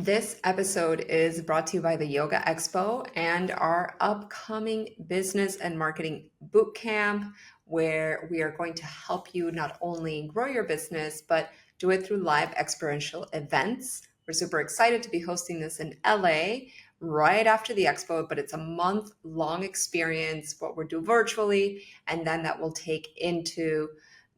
This episode is brought to you by the Yoga Expo and our upcoming business and marketing bootcamp, where we are going to help you not only grow your business, but do it through live experiential events. We're super excited to be hosting this in LA right after the expo, but it's a month-long experience, what we'll do virtually, and then that will take into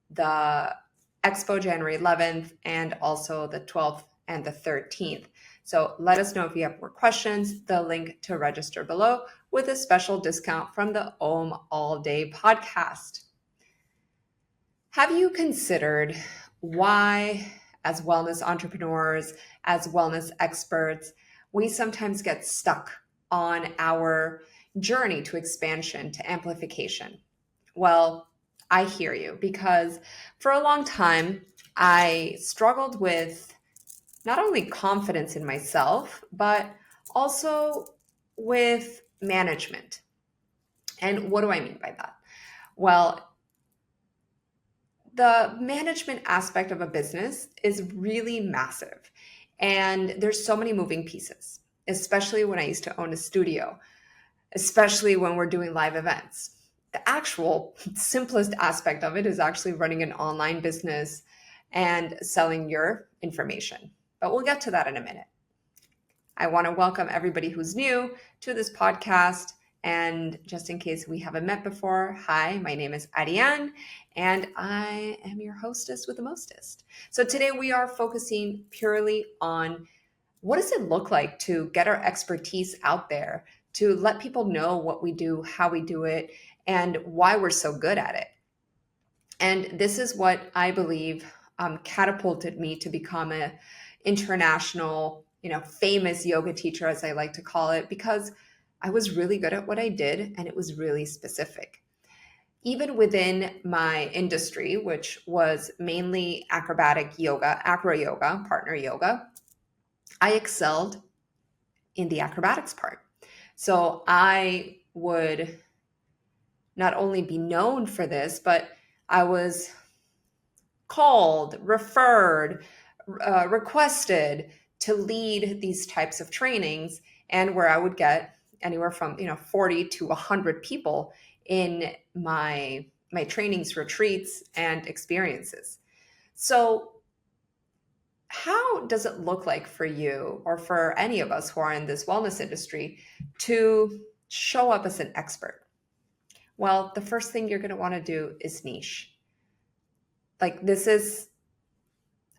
the expo January 11th and also the 12th and the 13th. So let us know if you have more questions. The link to register below with a special discount from the Om All Day podcast. Have you considered why, as wellness entrepreneurs, as wellness experts, we sometimes get stuck on our journey to expansion, to amplification? Well, I hear you, because for a long time, I struggled with not only confidence in myself, but also with management. And what do I mean by that? Well, the management aspect of a business is really massive. And there's so many moving pieces, especially when I used to own a studio, especially when we're doing live events. The actual simplest aspect of it is actually running an online business and selling your information. But we'll get to that in a minute. I want to welcome everybody who's new to this podcast. And just in case we haven't met before, hi, my name is Ariane, and I am your hostess with the mostest. So today we are focusing purely on what does it look like to get our expertise out there, to let people know what we do, how we do it, and why we're so good at it. And this is what I believe catapulted me to become an international, famous yoga teacher, as I like to call it, because I was really good at what I did and it was really specific. Even within my industry, which was mainly acrobatic yoga, acro yoga, partner yoga, I excelled in the acrobatics part. So I would not only be known for this, but I was called, referred, requested to lead these types of trainings, and where I would get anywhere from 40 to 100 people in my trainings, retreats, and experiences. So how does it look like for you, or for any of us who are in this wellness industry, to show up as an expert? Well, the first thing you're going to want to do is niche. Like, this is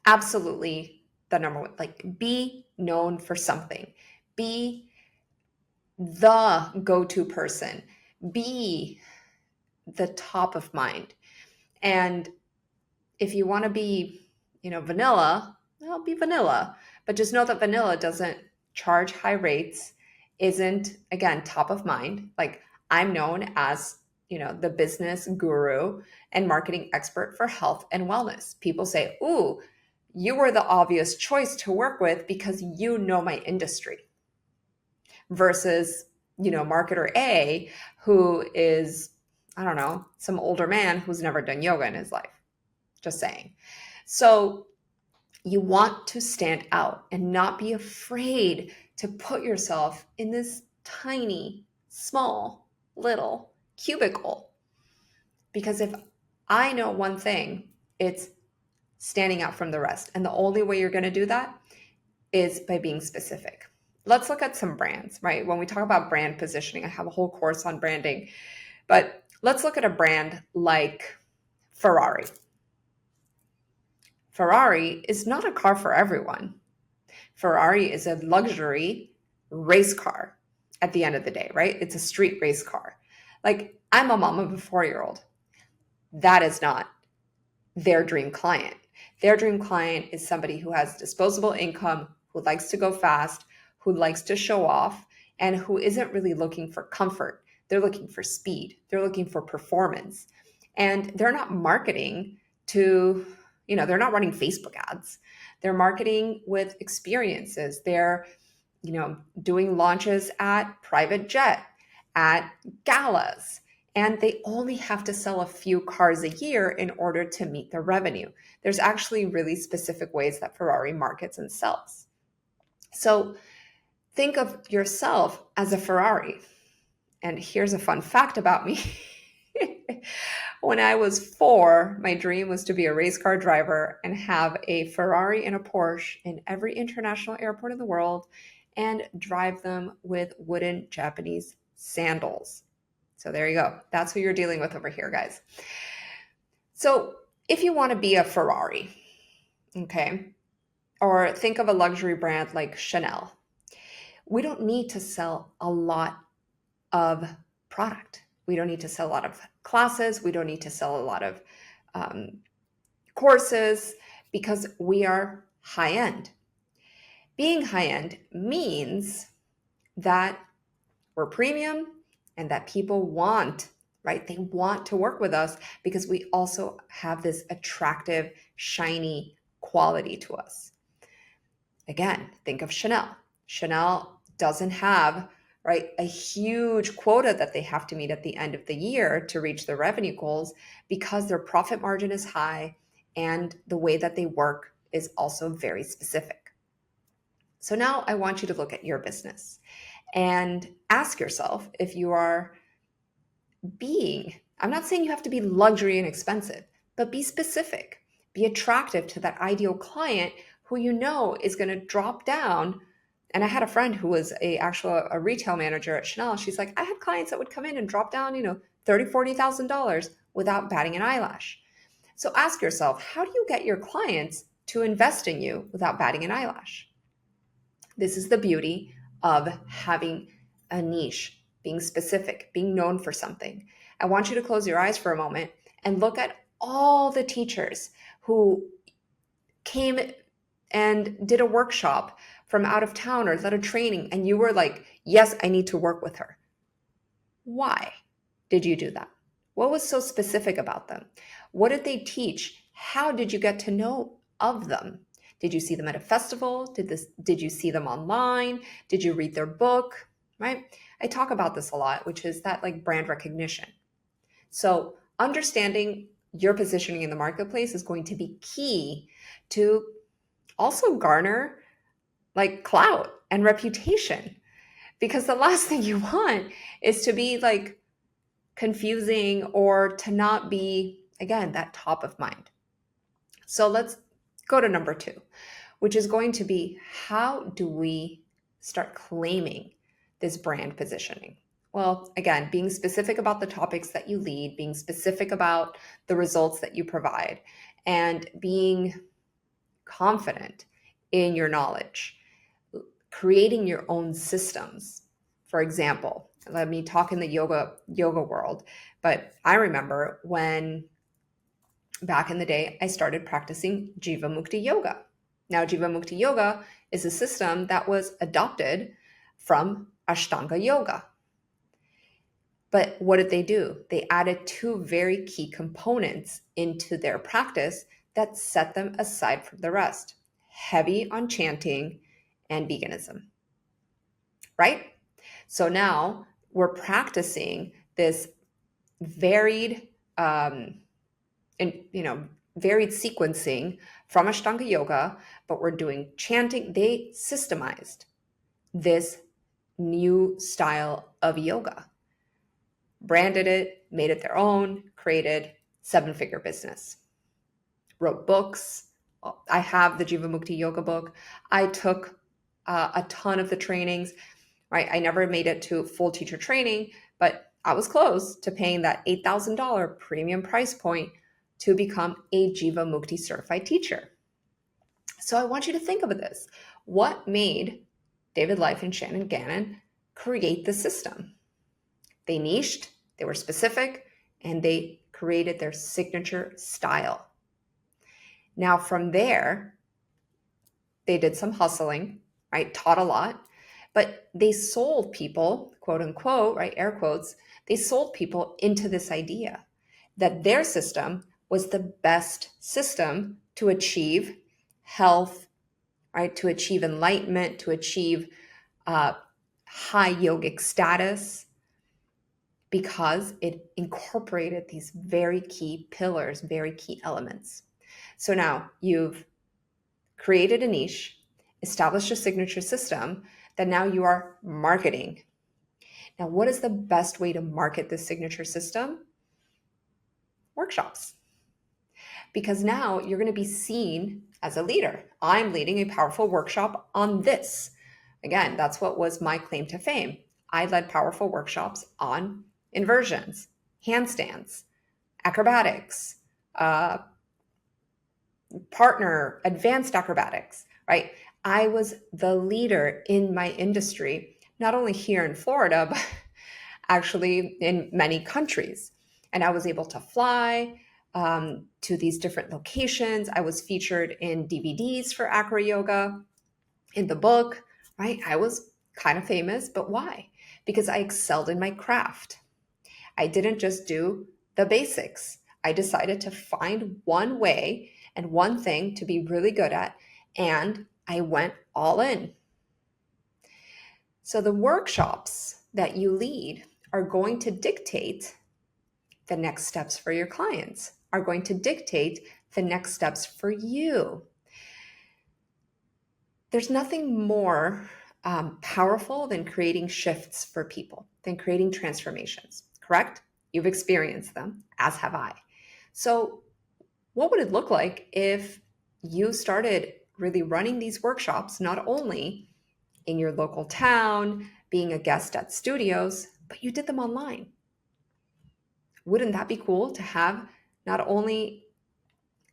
absolutely the number one. Like, be known for something. Be the go-to person. Be the top of mind. And if you want to be, vanilla, well, be vanilla. But just know that vanilla doesn't charge high rates, isn't, again, top of mind. Like, I'm known as, the business guru and marketing expert for health and wellness. People say, ooh, you were the obvious choice to work with because you know my industry. Versus, marketer A, who is, I don't know, some older man who's never done yoga in his life. Just saying. So you want to stand out and not be afraid to put yourself in this tiny, small, little cubicle. Because if I know one thing, it's standing out from the rest. And the only way you're going to do that is by being specific. Let's look at some brands, right? When we talk about brand positioning, I have a whole course on branding, but let's look at a brand like Ferrari. Ferrari is not a car for everyone. Ferrari is a luxury race car at the end of the day, right? It's a street race car. Like, I'm a mom of a 4-year-old. That is not their dream client. Their dream client is somebody who has disposable income, who likes to go fast, who likes to show off, and who isn't really looking for comfort. They're looking for speed. They're looking for performance. And they're not marketing to, they're not running Facebook ads. They're marketing with experiences. They're, doing launches at private jet, at galas, and they only have to sell a few cars a year in order to meet their revenue. There's actually really specific ways that Ferrari markets and sells. So think of yourself as a Ferrari. And here's a fun fact about me. When I was 4, my dream was to be a race car driver and have a Ferrari and a Porsche in every international airport in the world and drive them with wooden Japanese sandals. So there you go. That's who you're dealing with over here, guys. So if you want to be a Ferrari, okay, or think of a luxury brand like Chanel, we don't need to sell a lot of product. We don't need to sell a lot of classes. We don't need to sell a lot of courses because we are high end. Being high end means that we're premium and that people want, right? They want to work with us because we also have this attractive, shiny quality to us. Again, think of Chanel. Chanel doesn't have, right, a huge quota that they have to meet at the end of the year to reach their revenue goals because their profit margin is high and the way that they work is also very specific. So now I want you to look at your business and ask yourself if you are I'm not saying you have to be luxury and expensive, but be specific, be attractive to that ideal client who you know is going to drop down. And I had a friend who was a retail manager at Chanel. She's like, I had clients that would come in and drop down, $30,000-$40,000 without batting an eyelash. So ask yourself, how do you get your clients to invest in you without batting an eyelash? This is the beauty of having a niche, being specific, being known for something. I want you to close your eyes for a moment and look at all the teachers who came and did a workshop from out of town or led a training, and you were like, yes, I need to work with her. Why did you do that? What was so specific about them? What did they teach? How did you get to know of them? Did you see them at a festival? Did you see them online? Did you read their book? Right? I talk about this a lot, which is that like brand recognition. So understanding your positioning in the marketplace is going to be key to also garner like clout and reputation, because the last thing you want is to be like confusing or to not be, again, that top of mind. So let's go to number 2, which is going to be, how do we start claiming this brand positioning? Well, again, being specific about the topics that you lead, being specific about the results that you provide, and being confident in your knowledge, creating your own systems. For example, let me talk in the yoga world, but I remember when back in the day, I started practicing Jiva Mukti Yoga. Now, Jiva Mukti Yoga is a system that was adopted from Ashtanga Yoga. But what did they do? They added 2 very key components into their practice that set them aside from the rest: heavy on chanting and veganism, right? So now we're practicing this varied, varied sequencing from Ashtanga Yoga, but we're doing chanting. They systemized this new style of yoga, branded it, made it their own, created 7-figure business, wrote books. I have the Jiva Mukti Yoga book. I took a ton of the trainings, right? I never made it to full teacher training, but I was close to paying that $8,000 premium price point to become a Jiva Mukti certified teacher. So I want you to think of this. What made David Life and Shannon Gannon create the system? They niched, they were specific, and they created their signature style. Now from there, they did some hustling, right? Taught a lot, but they sold people, quote unquote, right? Air quotes, they sold people into this idea that their system was the best system to achieve health, right? To achieve enlightenment, to achieve high yogic status, because it incorporated these very key pillars, very key elements. So now you've created a niche, established a signature system that now you are marketing. Now, what is the best way to market this signature system? Workshops. Because now you're going to be seen as a leader. I'm leading a powerful workshop on this. Again, that's what was my claim to fame. I led powerful workshops on inversions, handstands, acrobatics, partner, advanced acrobatics, right? I was the leader in my industry, not only here in Florida, but actually in many countries. And I was able to fly to these different locations. I was featured in DVDs for acro yoga, in the book, right? I was kind of famous, but why? Because I excelled in my craft. I didn't just do the basics. I decided to find one way and one thing to be really good at, and I went all in. So the workshops that you lead are going to dictate the next steps for your clients, are going to dictate the next steps for you. There's nothing more powerful than creating shifts for people, than creating transformations, correct? You've experienced them, as have I. So what would it look like if you started really running these workshops, not only in your local town, being a guest at studios, but you did them online? Wouldn't that be cool to have not only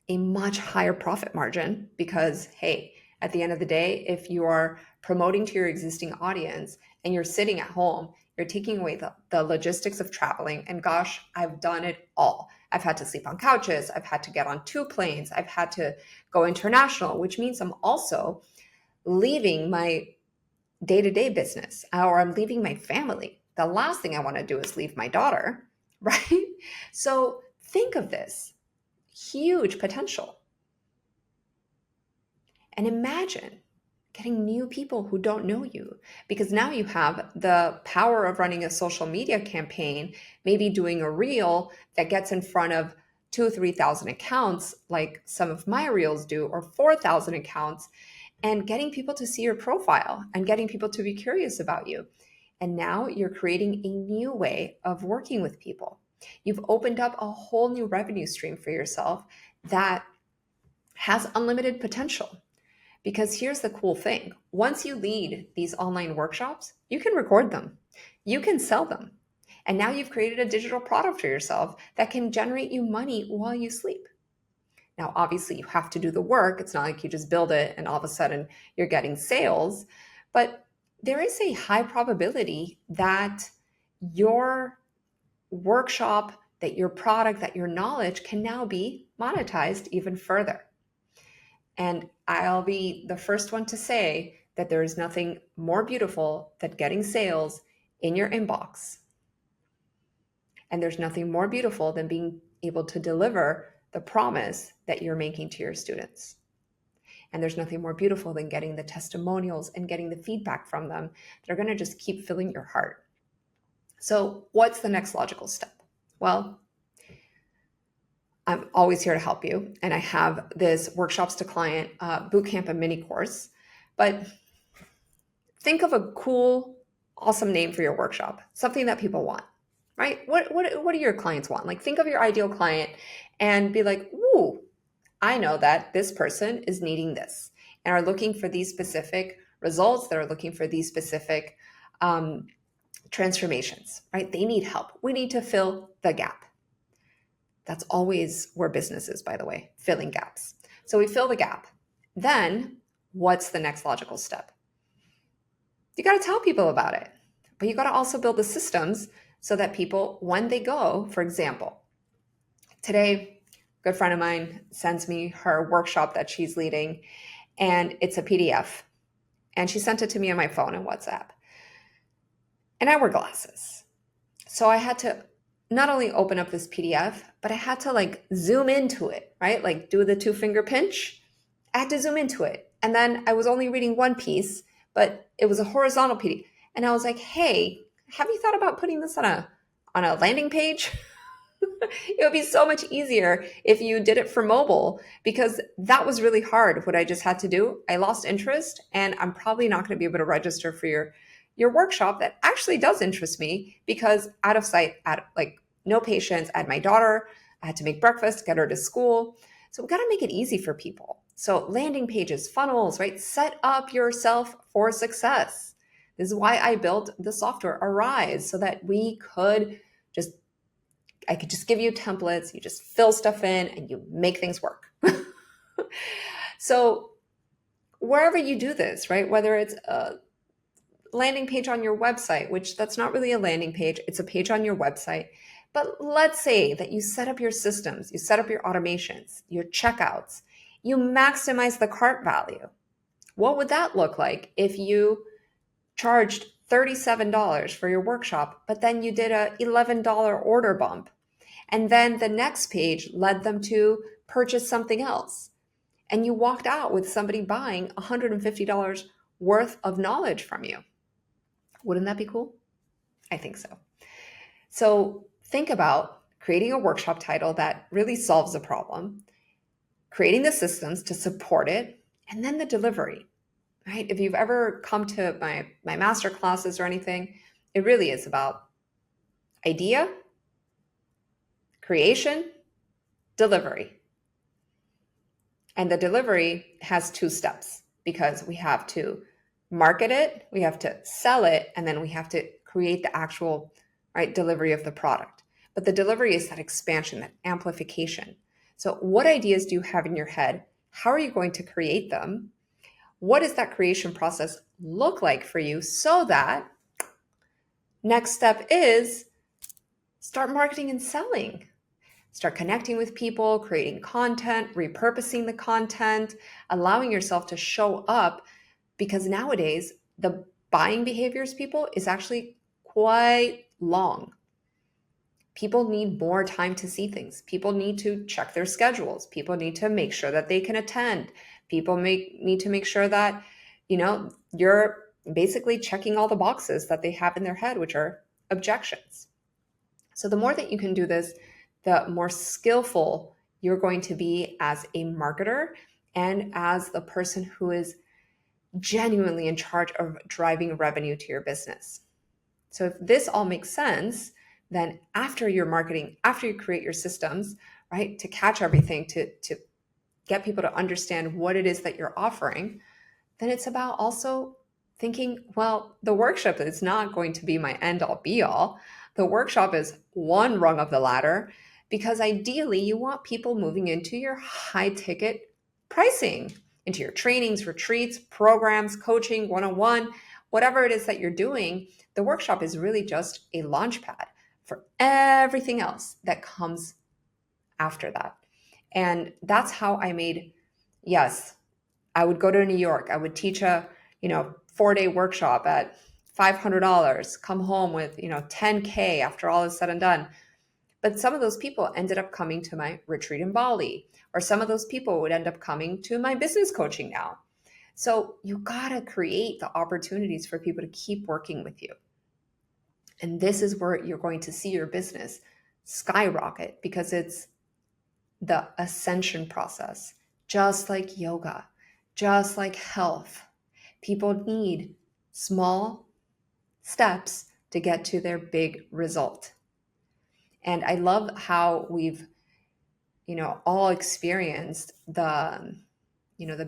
a much higher profit margin, because, hey, at the end of the day, if you are promoting to your existing audience and you're sitting at home, you're taking away the logistics of traveling. And gosh, I've done it all. I've had to sleep on couches. I've had to get on 2 planes. I've had to go international, which means I'm also leaving my day-to-day business, or I'm leaving my family. The last thing I want to do is leave my daughter, right? So think of this huge potential. And imagine getting new people who don't know you, because now you have the power of running a social media campaign, maybe doing a reel that gets in front of 2,000 or 3,000 accounts, like some of my reels do, or 4,000 accounts, and getting people to see your profile and getting people to be curious about you. And now you're creating a new way of working with people. You've opened up a whole new revenue stream for yourself that has unlimited potential. Because here's the cool thing. Once you lead these online workshops, you can record them. You can sell them. And now you've created a digital product for yourself that can generate you money while you sleep. Now, obviously, you have to do the work. It's not like you just build it and all of a sudden you're getting sales. But there is a high probability that your workshop, that your product, that your knowledge can now be monetized even further. And I'll be the first one to say that there is nothing more beautiful than getting sales in your inbox. And there's nothing more beautiful than being able to deliver the promise that you're making to your students. And there's nothing more beautiful than getting the testimonials and getting the feedback from them that are going to just keep filling your heart. So what's the next logical step? Well, I'm always here to help you. And I have this workshops to client bootcamp and mini course. But think of a cool, awesome name for your workshop, something that people want, right? What do your clients want? Like, think of your ideal client and be like, ooh, I know that this person is needing this and are looking for these specific results. They're looking for these specific transformations, right? They need help. We need to fill the gap. That's always where business is, by the way, filling gaps. So we fill the gap. Then what's the next logical step? You got to tell people about it, but you got to also build the systems so that people, when they go, for example, today, a good friend of mine sends me her workshop that she's leading, and it's a PDF. And she sent it to me on my phone and WhatsApp. And I wear glasses. So I had to not only open up this PDF, but I had to like zoom into it, right? Like do the 2-finger pinch. I had to zoom into it. And then I was only reading one piece, but it was a horizontal PDF. And I was like, hey, have you thought about putting this on a landing page? It would be so much easier if you did it for mobile, because that was really hard. What I just had to do, I lost interest, and I'm probably not going to be able to register for your workshop that actually does interest me, because out of sight, at like no patience. I had my daughter, I had to make breakfast, get her to school. So we got to make it easy for people. So landing pages, funnels, right? Set up yourself for success. This is why I built the software Arise, so that just I could just give you templates, you just fill stuff in and you make things work. So wherever you do this, right? Whether it's a landing page on your website, which that's not really a landing page, it's a page on your website. But let's say that you set up your systems, you set up your automations, your checkouts, you maximize the cart value. What would that look like if you charged $37 for your workshop, but then you did a $11 order bump? And then the next page led them to purchase something else. And you walked out with somebody buying $150 worth of knowledge from you. Wouldn't that be cool? I think so. So think about creating a workshop title that really solves a problem, creating the systems to support it, and then the delivery, right? If you've ever come to my master classes or anything, it really is about idea, creation, delivery. And the delivery has 2 steps, because we have to market it, we have to sell it, and then we have to create the actual, right, delivery of the product. But the delivery is that expansion, that amplification. So what ideas do you have in your head? How are you going to create them? What does that creation process look like for you, so that next step is start marketing and selling? Start connecting with people, creating content, repurposing the content, allowing yourself to show up, because nowadays the buying behaviors people is actually quite long. People need more time to see things. People need to check their schedules. People need to make sure that they can attend. People need to make sure that, you're basically checking all the boxes that they have in their head, which are objections. So the more that you can do this, the more skillful you're going to be as a marketer and as the person who is genuinely in charge of driving revenue to your business. So if this all makes sense, then after your marketing, after you create your systems, right, to catch everything, to get people to understand what it is that you're offering, then it's about also thinking, well, the workshop is not going to be my end all be all. The workshop is one rung of the ladder, because ideally you want people moving into your high ticket pricing, into your trainings, retreats, programs, coaching, one-on-one, whatever it is that you're doing. The workshop is really just a launch pad for everything else that comes after that. And that's how I made, yes, I would go to New York. I would teach a, 4-day workshop at $500, come home with, 10K after all is said and done. But some of those people ended up coming to my retreat in Bali, or some of those people would end up coming to my business coaching now. So you gotta create the opportunities for people to keep working with you. And this is where you're going to see your business skyrocket, because it's the ascension process, just like yoga, just like health. People need small steps to get to their big result. And I love how we've, all experienced the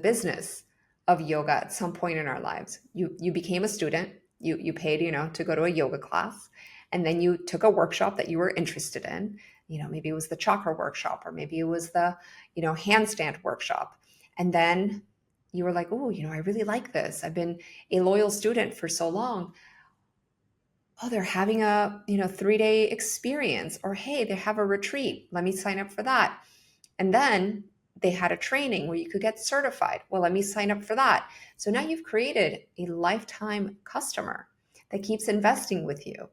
business of yoga at some point in our lives. You became a student, you paid, to go to a yoga class, and then you took a workshop that you were interested in. Maybe it was the chakra workshop, or maybe it was the, handstand workshop. And then you were like, oh, I really like this. I've been a loyal student for so long. Oh, they're having a 3-day experience, or hey, they have a retreat, let me sign up for that. And then they had a training where you could get certified. Well, let me sign up for that. So now you've created a lifetime customer that keeps investing with you,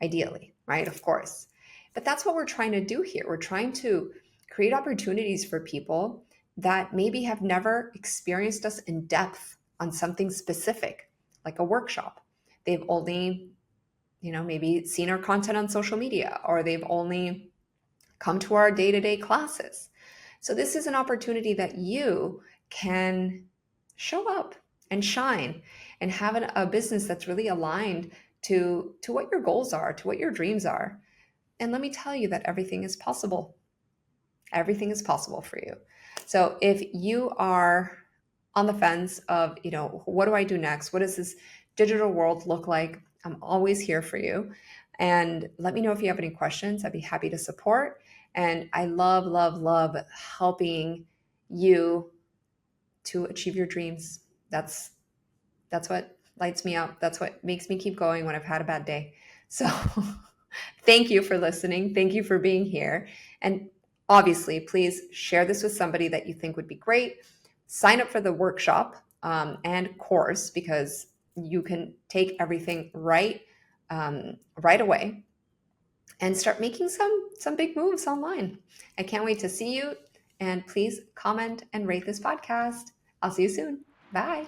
ideally, right? Of course. But that's what we're trying to do here. We're trying to create opportunities for people that maybe have never experienced us in depth on something specific, like a workshop. They've only maybe seen our content on social media, or they've only come to our day-to-day classes. So this is an opportunity that you can show up and shine and have a business that's really aligned to what your goals are, to what your dreams are. And let me tell you that everything is possible. Everything is possible for you. So if you are on the fence of, what do I do next? What does this digital world look like? I'm always here for you. And let me know if you have any questions. I'd be happy to support. And I love, love, love helping you to achieve your dreams. That's what lights me up. That's what makes me keep going when I've had a bad day. So thank you for listening. Thank you for being here. And obviously, please share this with somebody that you think would be great. Sign up for the workshop and course, because you can take everything right away and start making some big moves online. I can't wait to see you. And please comment and rate this podcast. I'll see you soon. Bye.